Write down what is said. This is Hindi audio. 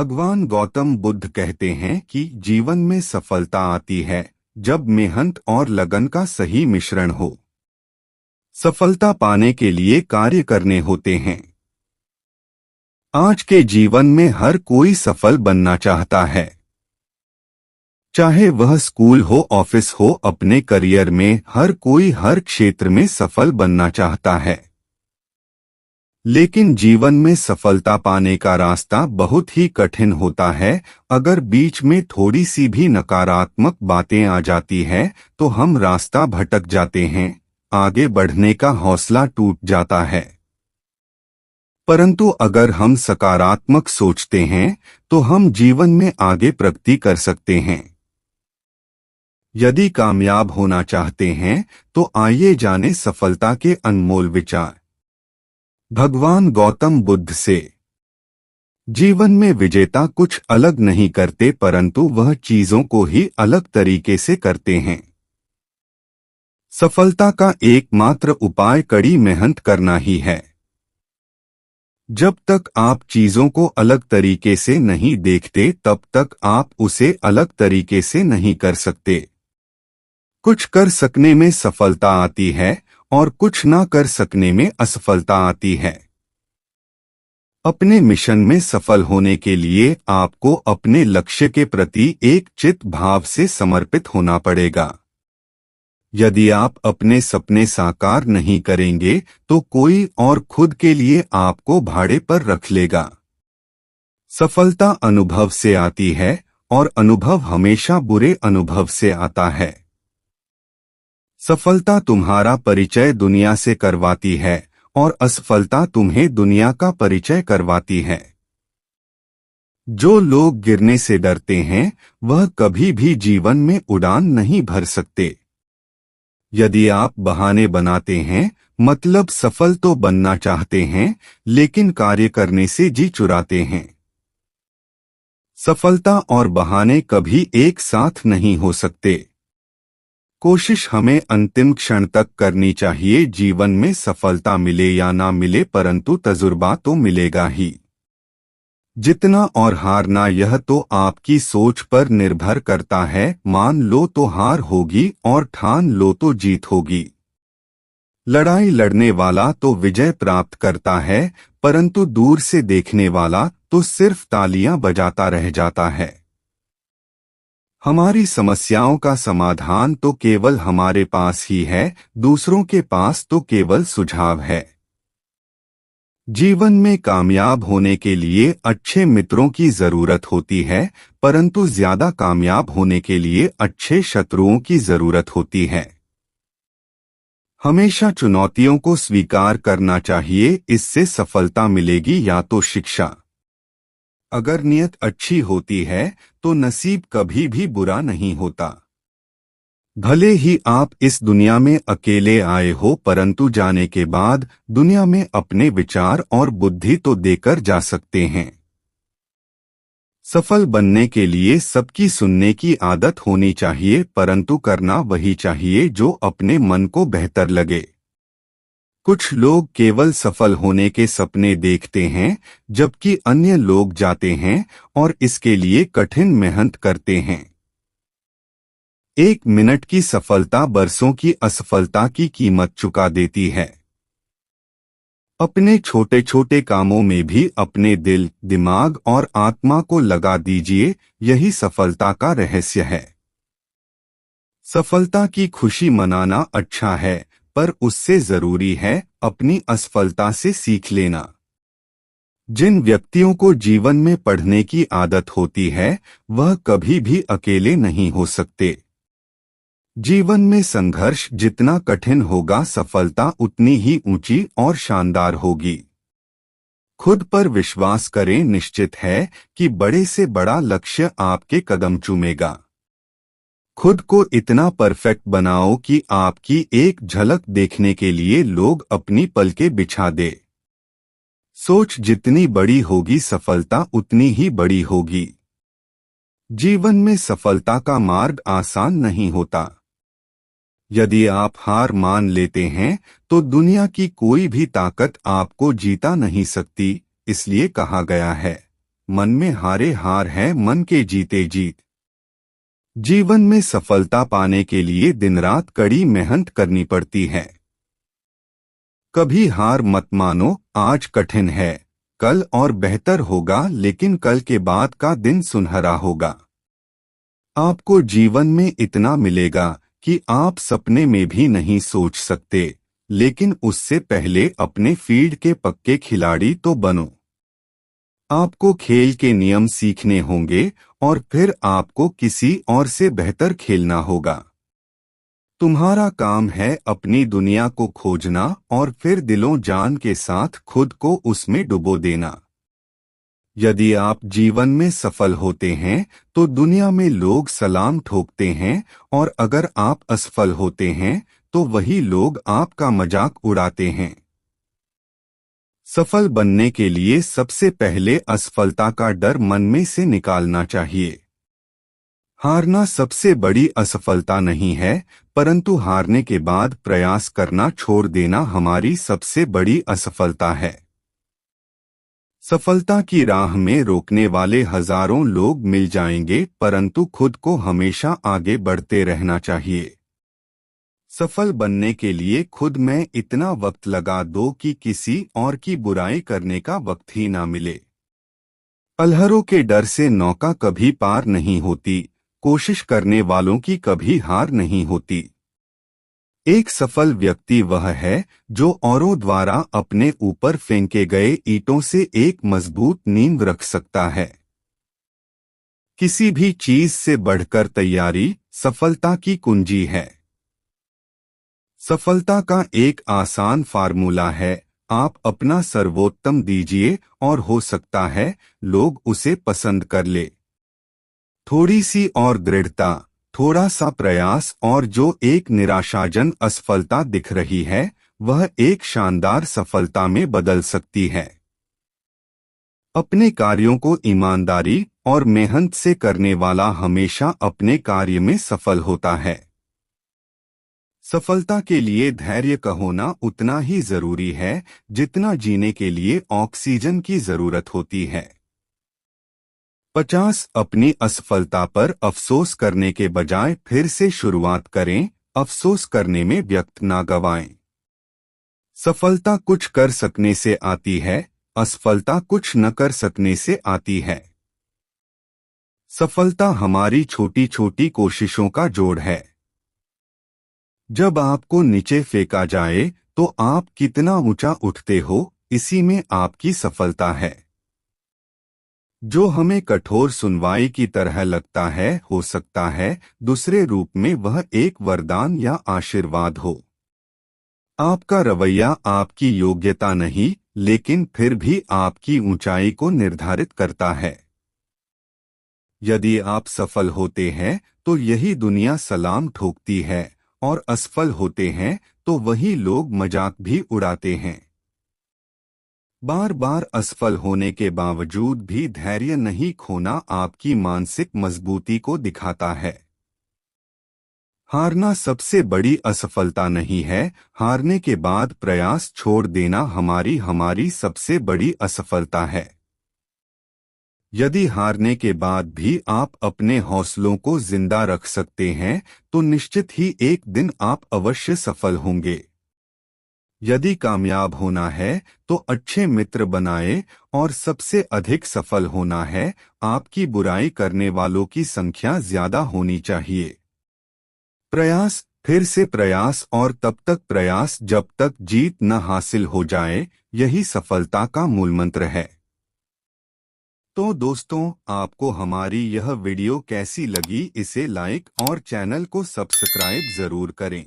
भगवान गौतम बुद्ध कहते हैं कि जीवन में सफलता आती है जब मेहनत और लगन का सही मिश्रण हो। सफलता पाने के लिए कार्य करने होते हैं। आज के जीवन में हर कोई सफल बनना चाहता है, चाहे वह स्कूल हो, ऑफिस हो, अपने करियर में हर कोई हर क्षेत्र में सफल बनना चाहता है। लेकिन जीवन में सफलता पाने का रास्ता बहुत ही कठिन होता है। अगर बीच में थोड़ी सी भी नकारात्मक बातें आ जाती है तो हम रास्ता भटक जाते हैं, आगे बढ़ने का हौसला टूट जाता है। परंतु अगर हम सकारात्मक सोचते हैं तो हम जीवन में आगे प्रगति कर सकते हैं। यदि कामयाब होना चाहते हैं तो आइए जाने सफलता के अनमोल विचार भगवान गौतम बुद्ध से। जीवन में विजेता कुछ अलग नहीं करते, परंतु वह चीजों को ही अलग तरीके से करते हैं। सफलता का एकमात्र उपाय कड़ी मेहनत करना ही है। जब तक आप चीजों को अलग तरीके से नहीं देखते तब तक आप उसे अलग तरीके से नहीं कर सकते। कुछ कर सकने में सफलता आती है और कुछ ना कर सकने में असफलता आती है। अपने मिशन में सफल होने के लिए आपको अपने लक्ष्य के प्रति एक चित्त भाव से समर्पित होना पड़ेगा। यदि आप अपने सपने साकार नहीं करेंगे तो कोई और खुद के लिए आपको भाड़े पर रख लेगा। सफलता अनुभव से आती है और अनुभव हमेशा बुरे अनुभव से आता है। सफलता तुम्हारा परिचय दुनिया से करवाती है और असफलता तुम्हें दुनिया का परिचय करवाती है। जो लोग गिरने से डरते हैं वह कभी भी जीवन में उड़ान नहीं भर सकते। यदि आप बहाने बनाते हैं, मतलब सफल तो बनना चाहते हैं लेकिन कार्य करने से जी चुराते हैं। सफलता और बहाने कभी एक साथ नहीं हो सकते। कोशिश हमें अंतिम क्षण तक करनी चाहिए। जीवन में सफलता मिले या ना मिले, परंतु तजुर्बा तो मिलेगा ही। जितना और हारना यह तो आपकी सोच पर निर्भर करता है। मान लो तो हार होगी और ठान लो तो जीत होगी। लड़ाई लड़ने वाला तो विजय प्राप्त करता है, परंतु दूर से देखने वाला तो सिर्फ तालियां बजाता रह जाता है। हमारी समस्याओं का समाधान तो केवल हमारे पास ही है, दूसरों के पास तो केवल सुझाव है। जीवन में कामयाब होने के लिए अच्छे मित्रों की जरूरत होती है, परंतु ज्यादा कामयाब होने के लिए अच्छे शत्रुओं की जरूरत होती है। हमेशा चुनौतियों को स्वीकार करना चाहिए, इससे सफलता मिलेगी या तो शिक्षा। अगर नियत अच्छी होती है तो नसीब कभी भी बुरा नहीं होता। भले ही आप इस दुनिया में अकेले आए हो, परंतु जाने के बाद दुनिया में अपने विचार और बुद्धि तो देकर जा सकते हैं। सफल बनने के लिए सबकी सुनने की आदत होनी चाहिए, परंतु करना वही चाहिए जो अपने मन को बेहतर लगे। कुछ लोग केवल सफल होने के सपने देखते हैं, जबकि अन्य लोग जाते हैं और इसके लिए कठिन मेहनत करते हैं। 1 मिनट की सफलता बरसों की असफलता की कीमत चुका देती है। अपने छोटे छोटे कामों में भी अपने दिल, दिमाग और आत्मा को लगा दीजिए, यही सफलता का रहस्य है। सफलता की खुशी मनाना अच्छा है, पर उससे जरूरी है अपनी असफलता से सीख लेना। जिन व्यक्तियों को जीवन में पढ़ने की आदत होती है वह कभी भी अकेले नहीं हो सकते। जीवन में संघर्ष जितना कठिन होगा, सफलता उतनी ही ऊंची और शानदार होगी। खुद पर विश्वास करें, निश्चित है कि बड़े से बड़ा लक्ष्य आपके कदम चूमेगा। खुद को इतना परफेक्ट बनाओ कि आपकी एक झलक देखने के लिए लोग अपनी पलकें बिछा दे। सोच जितनी बड़ी होगी सफलता उतनी ही बड़ी होगी। जीवन में सफलता का मार्ग आसान नहीं होता। यदि आप हार मान लेते हैं तो दुनिया की कोई भी ताकत आपको जीता नहीं सकती। इसलिए कहा गया है, मन में हारे हार है, मन के जीते जीत। जीवन में सफलता पाने के लिए दिन रात कड़ी मेहनत करनी पड़ती है। कभी हार मत मानो, आज कठिन है, कल और बेहतर होगा, लेकिन कल के बाद का दिन सुनहरा होगा। आपको जीवन में इतना मिलेगा कि आप सपने में भी नहीं सोच सकते, लेकिन उससे पहले अपने फील्ड के पक्के खिलाड़ी तो बनो। आपको खेल के नियम सीखने होंगे और फिर आपको किसी और से बेहतर खेलना होगा। तुम्हारा काम है अपनी दुनिया को खोजना और फिर दिलों जान के साथ खुद को उसमें डुबो देना। यदि आप जीवन में सफल होते हैं तो दुनिया में लोग सलाम ठोकते हैं, और अगर आप असफल होते हैं तो वही लोग आपका मजाक उड़ाते हैं। सफल बनने के लिए सबसे पहले असफलता का डर मन में से निकालना चाहिए। हारना सबसे बड़ी असफलता नहीं है, परंतु हारने के बाद प्रयास करना छोड़ देना हमारी सबसे बड़ी असफलता है। सफलता की राह में रोकने वाले हजारों लोग मिल जाएंगे, परंतु खुद को हमेशा आगे बढ़ते रहना चाहिए। सफल बनने के लिए खुद में इतना वक्त लगा दो कि किसी और की बुराई करने का वक्त ही ना मिले। अल्हरों के डर से नौका कभी पार नहीं होती, कोशिश करने वालों की कभी हार नहीं होती। एक सफल व्यक्ति वह है जो औरों द्वारा अपने ऊपर फेंके गए ईंटों से एक मजबूत नींव रख सकता है। किसी भी चीज से बढ़कर तैयारी सफलता की कुंजी है। सफलता का एक आसान फार्मूला है, आप अपना सर्वोत्तम दीजिए और हो सकता है लोग उसे पसंद कर ले। थोड़ी सी और दृढ़ता, थोड़ा सा प्रयास, और जो एक निराशाजन असफलता दिख रही है वह एक शानदार सफलता में बदल सकती है। अपने कार्यों को ईमानदारी और मेहनत से करने वाला हमेशा अपने कार्य में सफल होता है। सफलता के लिए धैर्य का होना उतना ही जरूरी है जितना जीने के लिए ऑक्सीजन की जरूरत होती है। 50 अपनी असफलता पर अफसोस करने के बजाय फिर से शुरुआत करें, अफसोस करने में वक्त ना गवाएं। सफलता कुछ कर सकने से आती है, असफलता कुछ न कर सकने से आती है। सफलता हमारी छोटी छोटी कोशिशों का जोड़ है। जब आपको नीचे फेंका जाए तो आप कितना ऊंचा उठते हो, इसी में आपकी सफलता है। जो हमें कठोर सुनवाई की तरह लगता है, हो सकता है दूसरे रूप में वह एक वरदान या आशीर्वाद हो। आपका रवैया आपकी योग्यता नहीं, लेकिन फिर भी आपकी ऊंचाई को निर्धारित करता है। यदि आप सफल होते हैं तो यही दुनिया सलाम ठोकती है, और असफल होते हैं तो वही लोग मजाक भी उड़ाते हैं। बार बार असफल होने के बावजूद भी धैर्य नहीं खोना आपकी मानसिक मजबूती को दिखाता है। हारना सबसे बड़ी असफलता नहीं है, हारने के बाद प्रयास छोड़ देना हमारी सबसे बड़ी असफलता है। यदि हारने के बाद भी आप अपने हौसलों को जिंदा रख सकते हैं तो निश्चित ही एक दिन आप अवश्य सफल होंगे। यदि कामयाब होना है तो अच्छे मित्र बनाए, और सबसे अधिक सफल होना है आपकी बुराई करने वालों की संख्या ज्यादा होनी चाहिए। प्रयास, फिर से प्रयास, और तब तक प्रयास जब तक जीत न हासिल हो जाए, यही सफलता का मूलमंत्र है। तो दोस्तों, आपको हमारी यह वीडियो कैसी लगी, इसे लाइक और चैनल को सब्सक्राइब जरूर करें।